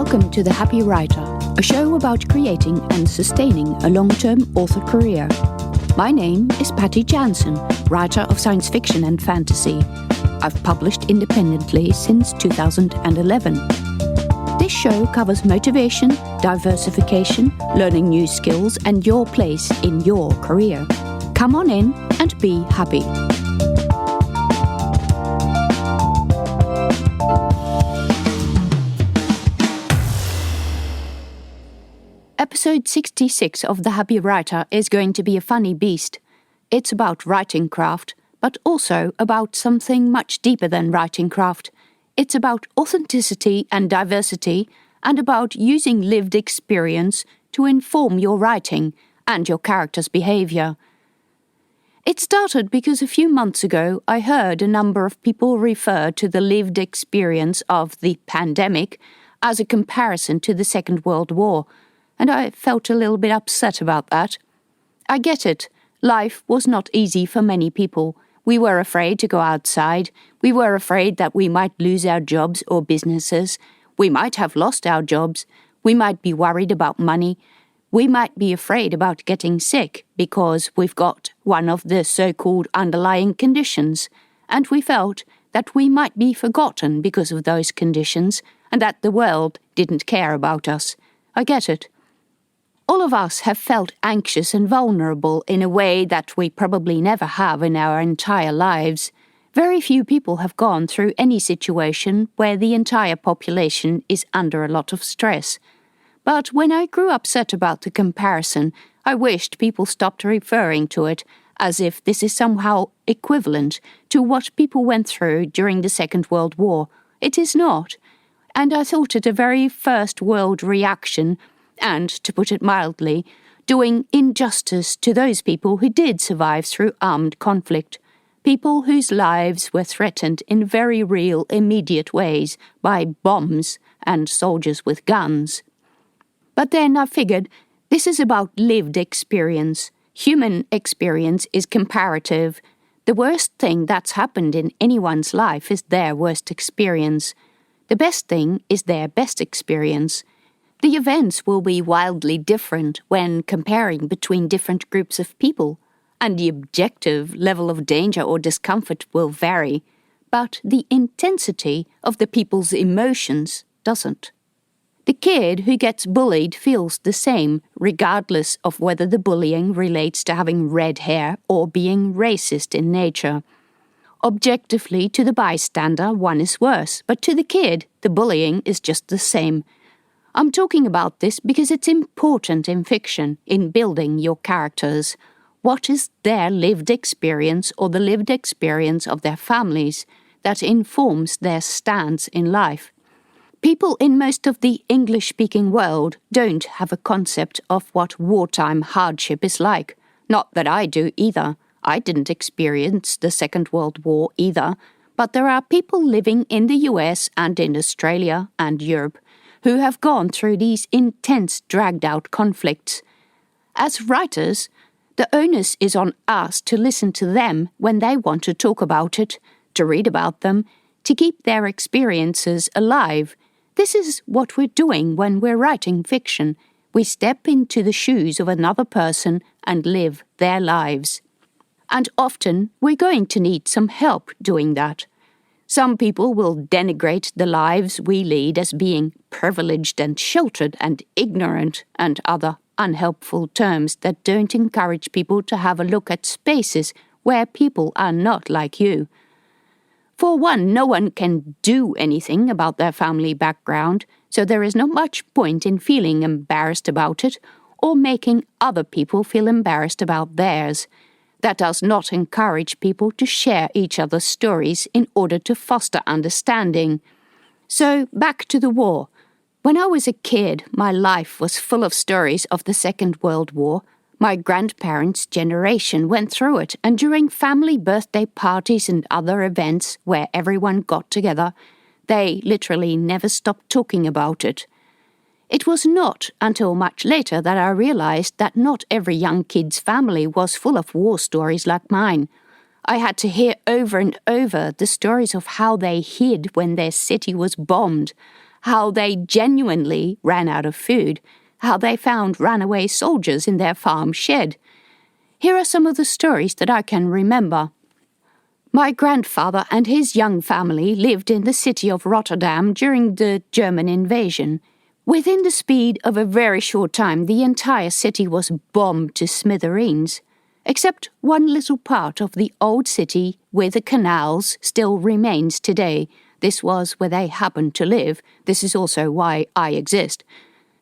Welcome to The Happy Writer, a show about creating and sustaining a long-term author career. My name is Patty Jansen, writer of science fiction and fantasy. I've published independently since 2011. This show covers motivation, diversification, learning new skills, and your place in your career. Come on in and be happy. Episode 66 of The Happy Writer is going to be a funny beast. It's about writing craft, but also about something much deeper than writing craft. It's about authenticity and diversity, and about using lived experience to inform your writing and your character's behavior. It started because a few months ago I heard a number of people refer to the lived experience of the pandemic as a comparison to the Second World War, and I felt a little bit upset about that. I get it. Life was not easy for many people. We were afraid to go outside. We were afraid that we might lose our jobs or businesses. We might have lost our jobs. We might be worried about money. We might be afraid about getting sick because we've got one of the so-called underlying conditions. And we felt that we might be forgotten because of those conditions and that the world didn't care about us. I get it. All of us have felt anxious and vulnerable in a way that we probably never have in our entire lives. Very few people have gone through any situation where the entire population is under a lot of stress. But when I grew upset about the comparison, I wished people stopped referring to it as if this is somehow equivalent to what people went through during the Second World War. It is not. And I thought it a very first world reaction, and, to put it mildly, doing injustice to those people who did survive through armed conflict, people whose lives were threatened in very real, immediate ways by bombs and soldiers with guns. But then I figured, this is about lived experience. Human experience is comparative. The worst thing that's happened in anyone's life is their worst experience. The best thing is their best experience. The events will be wildly different when comparing between different groups of people, and the objective level of danger or discomfort will vary, but the intensity of the people's emotions doesn't. The kid who gets bullied feels the same, regardless of whether the bullying relates to having red hair or being racist in nature. Objectively, to the bystander, one is worse, but to the kid, the bullying is just the same. I'm talking about this because it's important in fiction, in building your characters. What is their lived experience or the lived experience of their families that informs their stance in life? People in most of the English-speaking world don't have a concept of what wartime hardship is like. Not that I do either. I didn't experience the Second World War either. But there are people living in the US and in Australia and Europe who have gone through these intense, dragged-out conflicts. As writers, the onus is on us to listen to them when they want to talk about it, to read about them, to keep their experiences alive. This is what we're doing when we're writing fiction. We step into the shoes of another person and live their lives. And often, we're going to need some help doing that. Some people will denigrate the lives we lead as being privileged and sheltered and ignorant and other unhelpful terms that don't encourage people to have a look at spaces where people are not like you. For one, no one can do anything about their family background, so there is not much point in feeling embarrassed about it or making other people feel embarrassed about theirs. That does not encourage people to share each other's stories in order to foster understanding. So, back to the war. When I was a kid, my life was full of stories of the Second World War. My grandparents' generation went through it, and during family birthday parties and other events where everyone got together, they literally never stopped talking about it. It was not until much later that I realized that not every young kid's family was full of war stories like mine. I had to hear over and over the stories of how they hid when their city was bombed, how they genuinely ran out of food, how they found runaway soldiers in their farm shed. Here are some of the stories that I can remember. My grandfather and his young family lived in the city of Rotterdam during the German invasion. Within the speed of a very short time, the entire city was bombed to smithereens. Except one little part of the old city with the canals still remains today. This was where they happened to live. This is also why I exist.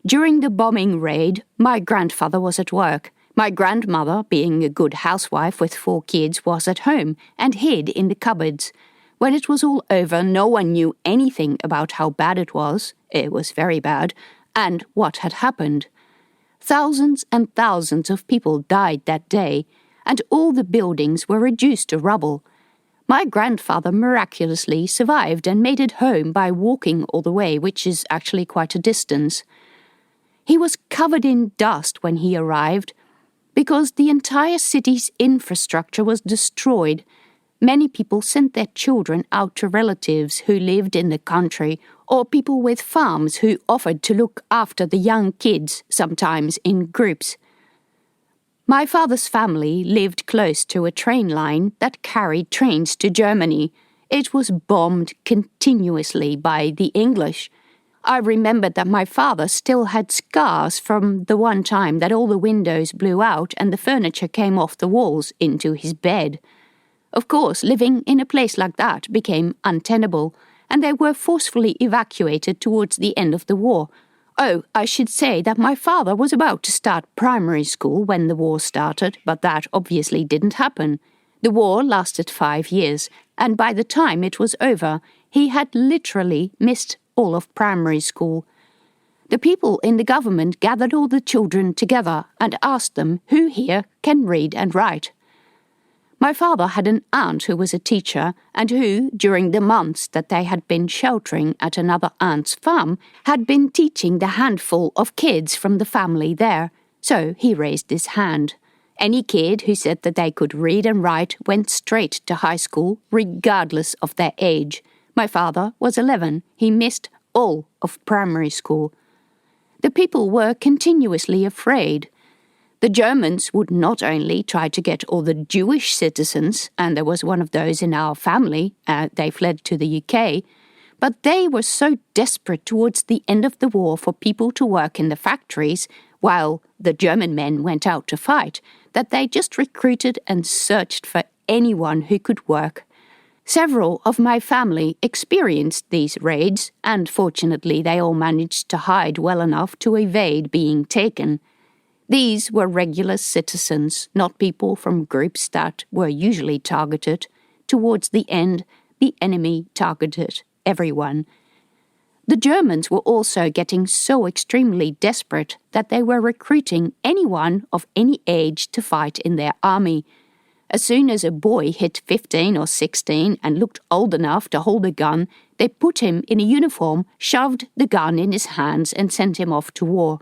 During the bombing raid, my grandfather was at work. My grandmother, being a good housewife with 4 kids, was at home and hid in the cupboards. When it was all over, no one knew anything about how bad it was. It was very bad. And what had happened. Thousands and thousands of people died that day, and all the buildings were reduced to rubble. My grandfather miraculously survived and made it home by walking all the way, which is actually quite a distance. He was covered in dust when he arrived, because the entire city's infrastructure was destroyed. Many people sent their children out to relatives who lived in the country, or people with farms who offered to look after the young kids, sometimes in groups. My father's family lived close to a train line that carried trains to Germany. It was bombed continuously by the English. I remembered that my father still had scars from the one time that all the windows blew out and the furniture came off the walls into his bed. Of course, living in a place like that became untenable, and they were forcefully evacuated towards the end of the war. Oh, I should say that my father was about to start primary school when the war started, but that obviously didn't happen. The war lasted 5 years, and by the time it was over, he had literally missed all of primary school. The people in the government gathered all the children together and asked them who here can read and write. My father had an aunt who was a teacher and who, during the months that they had been sheltering at another aunt's farm, had been teaching the handful of kids from the family there. So he raised his hand. Any kid who said that they could read and write went straight to high school, regardless of their age. My father was 11. He missed all of primary school. The people were continuously afraid. The Germans would not only try to get all the Jewish citizens, and there was one of those in our family, they fled to the UK, but they were so desperate towards the end of the war for people to work in the factories while the German men went out to fight, that they just recruited and searched for anyone who could work. Several of my family experienced these raids, and fortunately they all managed to hide well enough to evade being taken. These were regular citizens, not people from groups that were usually targeted. Towards the end, the enemy targeted everyone. The Germans were also getting so extremely desperate that they were recruiting anyone of any age to fight in their army. As soon as a boy hit 15 or 16 and looked old enough to hold a gun, they put him in a uniform, shoved the gun in his hands and sent him off to war.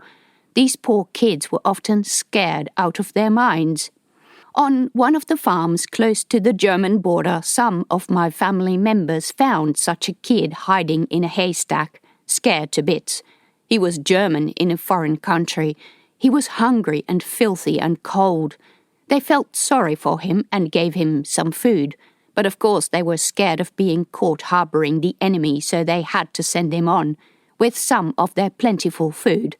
These poor kids were often scared out of their minds. On one of the farms close to the German border, some of my family members found such a kid hiding in a haystack, scared to bits. He was German in a foreign country. He was hungry and filthy and cold. They felt sorry for him and gave him some food, but of course they were scared of being caught harboring the enemy, so they had to send him on, with some of their plentiful food.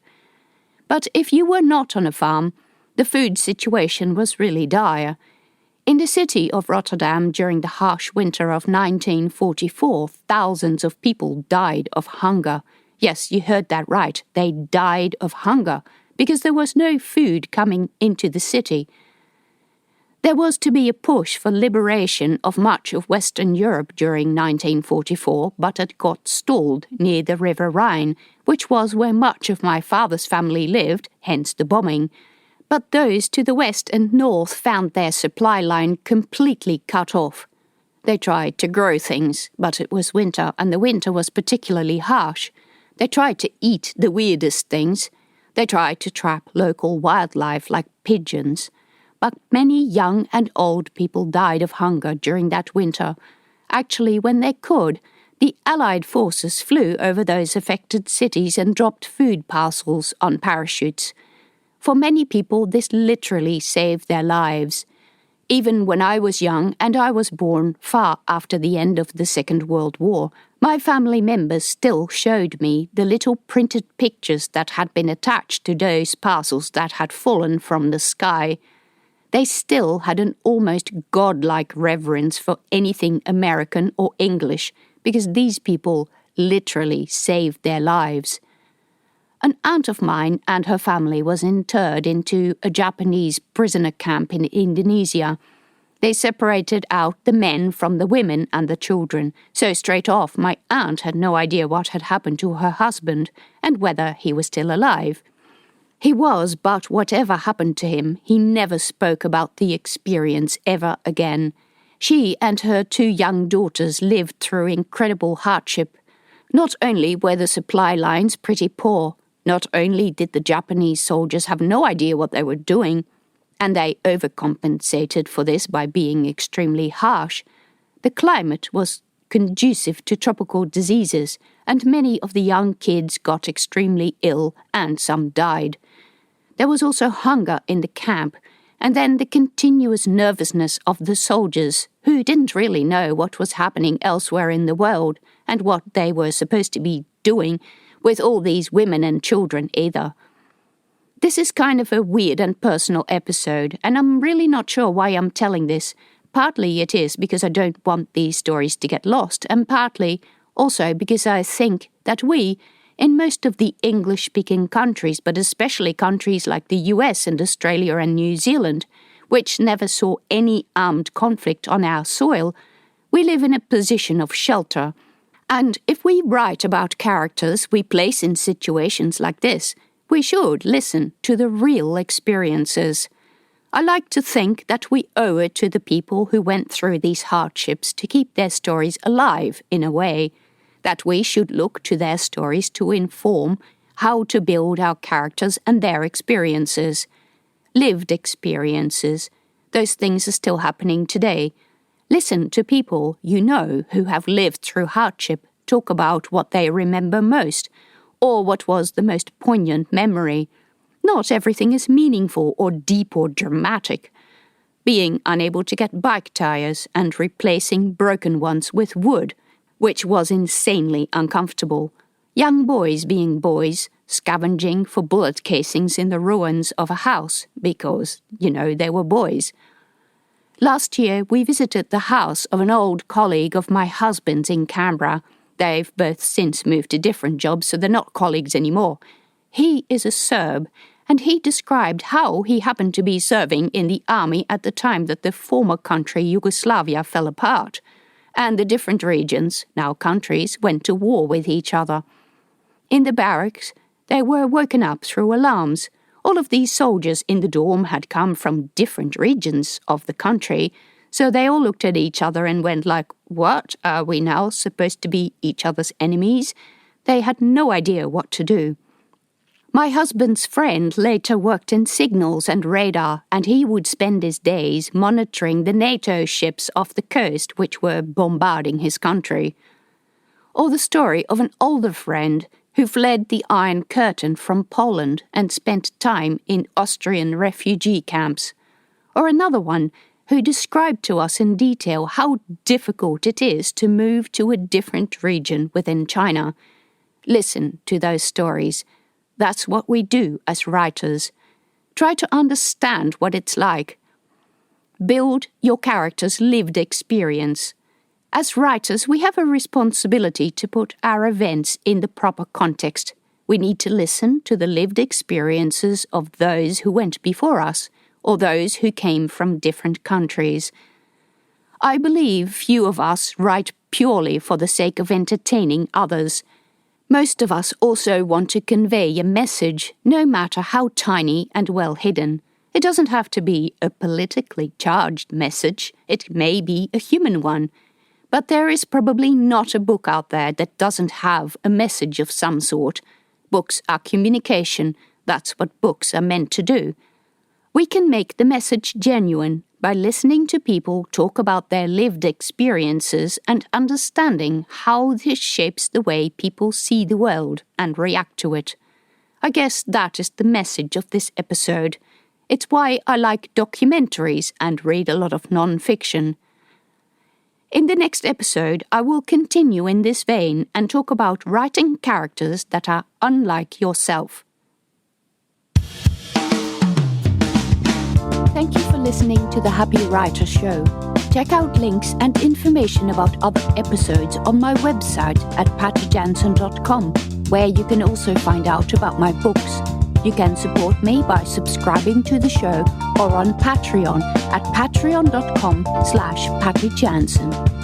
But if you were not on a farm, the food situation was really dire. In the city of Rotterdam during the harsh winter of 1944, thousands of people died of hunger. Yes, you heard that right, they died of hunger, because there was no food coming into the city. There was to be a push for liberation of much of Western Europe during 1944, but it got stalled near the River Rhine, which was where much of my father's family lived, hence the bombing. But those to the west and north found their supply line completely cut off. They tried to grow things, but it was winter, and the winter was particularly harsh. They tried to eat the weirdest things. They tried to trap local wildlife like pigeons. But many young and old people died of hunger during that winter. Actually, when they could, The Allied forces flew over those affected cities and dropped food parcels on parachutes. For many people, this literally saved their lives. Even when I was young, and I was born far after the end of the Second World War, my family members still showed me the little printed pictures that had been attached to those parcels that had fallen from the sky. They still had an almost godlike reverence for anything American or English, because these people literally saved their lives. An aunt of mine and her family was interred into a Japanese prisoner camp in Indonesia. They separated out the men from the women and the children, so straight off my aunt had no idea what had happened to her husband and whether he was still alive. He was, but whatever happened to him, he never spoke about the experience ever again. She and her 2 young daughters lived through incredible hardship. Not only were the supply lines pretty poor, not only did the Japanese soldiers have no idea what they were doing, and they overcompensated for this by being extremely harsh, the climate was conducive to tropical diseases, and many of the young kids got extremely ill and some died. There was also hunger in the camp, and then the continuous nervousness of the soldiers, who didn't really know what was happening elsewhere in the world and what they were supposed to be doing with all these women and children either. This is kind of a weird and personal episode, and I'm really not sure why I'm telling this. Partly it is because I don't want these stories to get lost, and partly also because I think that we, in most of the English-speaking countries, but especially countries like the US and Australia and New Zealand, which never saw any armed conflict on our soil, we live in a position of shelter. And if we write about characters we place in situations like this, we should listen to the real experiences. I like to think that we owe it to the people who went through these hardships to keep their stories alive in a way, that we should look to their stories to inform how to build our characters and their experiences. Lived experiences. Those things are still happening today. Listen to people you know who have lived through hardship talk about what they remember most, or what was the most poignant memory. Not everything is meaningful or deep or dramatic. Being unable to get bike tires and replacing broken ones with wood, which was insanely uncomfortable. Young boys being boys, scavenging for bullet casings in the ruins of a house because, they were boys. Last year, we visited the house of an old colleague of my husband's in Canberra. They've both since moved to different jobs, so they're not colleagues anymore. He is a Serb, and he described how he happened to be serving in the army at the time that the former country Yugoslavia fell apart, and the different regions, now countries, went to war with each other. In the barracks, they were woken up through alarms. All of these soldiers in the dorm had come from different regions of the country, so they all looked at each other and went like, "What? Are we now supposed to be each other's enemies?" They had no idea what to do. My husband's friend later worked in signals and radar, and he would spend his days monitoring the NATO ships off the coast which were bombarding his country. Or the story of an older friend who fled the Iron Curtain from Poland and spent time in Austrian refugee camps. Or another one who described to us in detail how difficult it is to move to a different region within China. Listen to those stories. That's what we do as writers. Try to understand what it's like. Build your character's lived experience. As writers, we have a responsibility to put our events in the proper context. We need to listen to the lived experiences of those who went before us, or those who came from different countries. I believe few of us write purely for the sake of entertaining others. Most of us also want to convey a message, no matter how tiny and well hidden. It doesn't have to be a politically charged message. It may be a human one. But there is probably not a book out there that doesn't have a message of some sort. Books are communication. That's what books are meant to do. We can make the message genuine by listening to people talk about their lived experiences and understanding how this shapes the way people see the world and react to it. I guess that is the message of this episode. It's why I like documentaries and read a lot of non-fiction. In the next episode, I will continue in this vein and talk about writing characters that are unlike yourself. Thank you for listening to the Happy Writer Show. Check out links and information about other episodes on my website at pattyjansen.com, where you can also find out about my books. You can support me by subscribing to the show or on Patreon at patreon.com/pattyjansen.